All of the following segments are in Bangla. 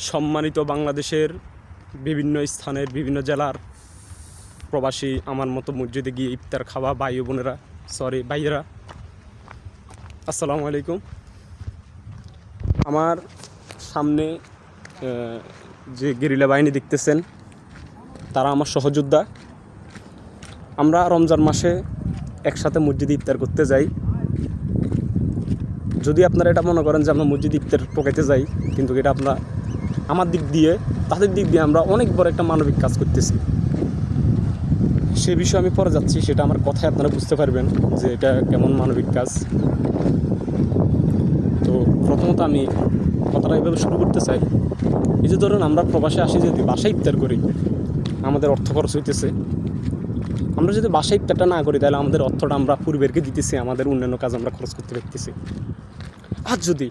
সম্মানিত বাংলাদেশের বিভিন্ন স্থানের বিভিন্ন জেলার প্রবাসী আমার মতো মসজিদে গিয়ে ইফতার খাওয়া ভাই বোনেরা ভাইয়েরা, আসসালামু আলাইকুম। আমার সামনে যে গেরিলা বাহিনী দেখতেছেন, তারা আমার সহযোদ্ধা। আমরা রমজান মাসে একসাথে মসজিদে ইফতার করতে যাই। যদি আপনারা এটা মনে করেন যে আমরা মসজিদে ইফতার পকাইতে যাই, কিন্তু এটা আমার দিক দিয়ে তাদের দিক দিয়ে আমরা অনেক বড় একটা মানবিক কাজ করতেছি। সে বিষয়ে আমি পরে যাচ্ছি, সেটা আমার কথায় আপনারা বুঝতে পারবেন যে এটা কেমন মানবিক কাজ। তো প্রথমত আমি কথাটা এভাবে শুরু করতে চাই, এই যে ধরুন আমরা প্রবাসে আসি, যদি বাসায় ইফতার করি আমাদের অর্থ খরচ হইতেছে। আমরা যদি বাসায় ইফতারটা না করি, তাহলে আমাদের অর্থটা আমরা পরিবারকে দিতেছি, আমাদের অন্যান্য কাজ আমরা খরচ করতে পারতেছি। আর যদি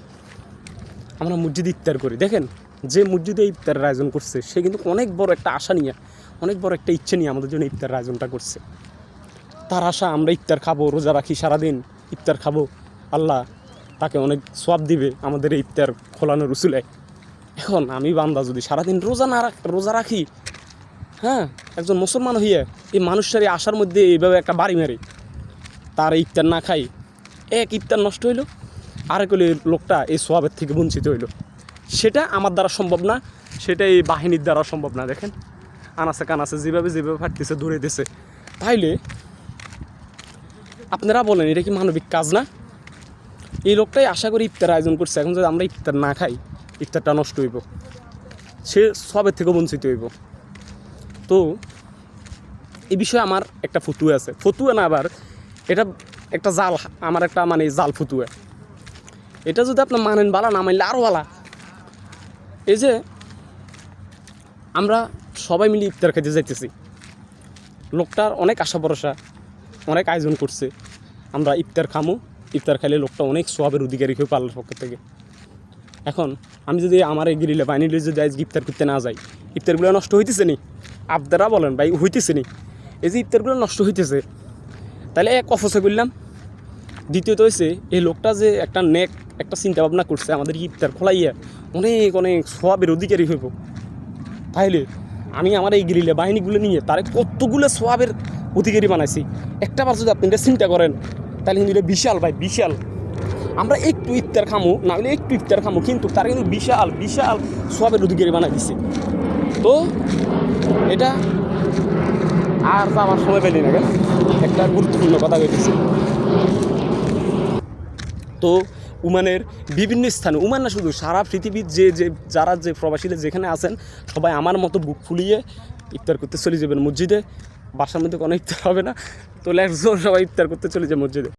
আমরা মসজিদে ইফতার করি, দেখেন যে মসজিদে ইফতারের আয়োজন করছে সে কিন্তু অনেক বড় একটা আশা নিয়ে, অনেক বড় একটা ইচ্ছে নিয়ে আমাদের জন্য ইফতারের আয়োজনটা করছে। তার আশা আমরা ইফতার খাবো, রোজা রাখি, সারাদিন ইফতার খাবো, আল্লাহ তাকে অনেক সওয়াব দিবে আমাদের এই ইফতার খোলানোর উসুলে। এখন আমি বান্দা যদি সারাদিন রোজা রাখি, হ্যাঁ, একজন মুসলমান হইয়া এই মানুষটার এই আশার মধ্যে এইভাবে একটা বাড়ি মারি, তার ইফতার না খাই, এক ইফতার নষ্ট হইল, আরেক লোকটা এই সওয়াবের থেকে বঞ্চিত হইল। সেটা আমার দ্বারা সম্ভব না, সেটা এই বাহিনীর দ্বারা সম্ভব না। দেখেন আনাচে কানাচে যেভাবে ফাটতেছে, দৌড়াইতেছে। তাইলে আপনারা বলেন এটা কি মানবিক কাজ না? এই লোকটাই আশা করি ইফতার আয়োজন করছে, এখন যদি আমরা ইফতার না খাই ইফতারটা নষ্ট হইব, সে সবের থেকে বঞ্চিত হইব। তো এই বিষয়ে আমার একটা ফতুয়া আছে, ফতুয়া না, আবার এটা একটা জাল, আমার একটা জাল ফতুয়া। এটা যদি আপনার মানেন বালা, না মানলে আরও বালা। এই যে আমরা সবাই মিলে ইফতার খাইতে যাইতেছি, লোকটার অনেক আশা ভরসা, অনেক আয়োজন করছে, আমরা ইফতার খামো, ইফতার খাইলে লোকটা অনেক সওয়াবের অধিকারী কেউ পাল্লার পক্ষ থেকে। এখন আমি যদি আমার এই গিরিলে বাহিনীর যদি আজ ইফতার করতে না যাই, ইফতারগুলো নষ্ট হইতেছে নি? আপনারা বলেন ভাই, হইতেছে নি? এই যে ইফতারগুলো নষ্ট হইতেছে, তাহলে এক অফসে করলাম। দ্বিতীয়ত হয়েছে, এই লোকটা যে একটা চিন্তা ভাবনা করছে আমাদের ইফতার খোলাইয়া অনেক সওয়াবের অধিকারী হইব, তাইলে আমি আমার এই গিরিলে বাহিনীগুলো নিয়ে তারে কতগুলো সওয়াবের অধিকারী বানাইছি। একটা বার যদি আপনি এটা চিন্তা করেন, তাহলে কিন্তু এটা বিশাল ভাই, বিশাল। আমরা একটু ইফতার খামো, না হলে একটু ইফতার খামো, কিন্তু তারা কিন্তু বিশাল সওয়াবের অধিকারী বানাই দিছে। তো এটা আর আমার সময় পেলি না, একটা গুরুত্বপূর্ণ কথা কইতেছি। তো ওমানের বিভিন্ন স্থানে, ওমান না শুধু, সারা পৃথিবীর যারা প্রবাসীরা যেখানে আছেন, সবাই আমার মতো বুক ফুলিয়ে ইফতার করতে চলে যাবেন মসজিদে। বাসার মধ্যে কোনো ইফতার হবে না, তো একজন সবাই ইফতার করতে চলে যায় মসজিদে।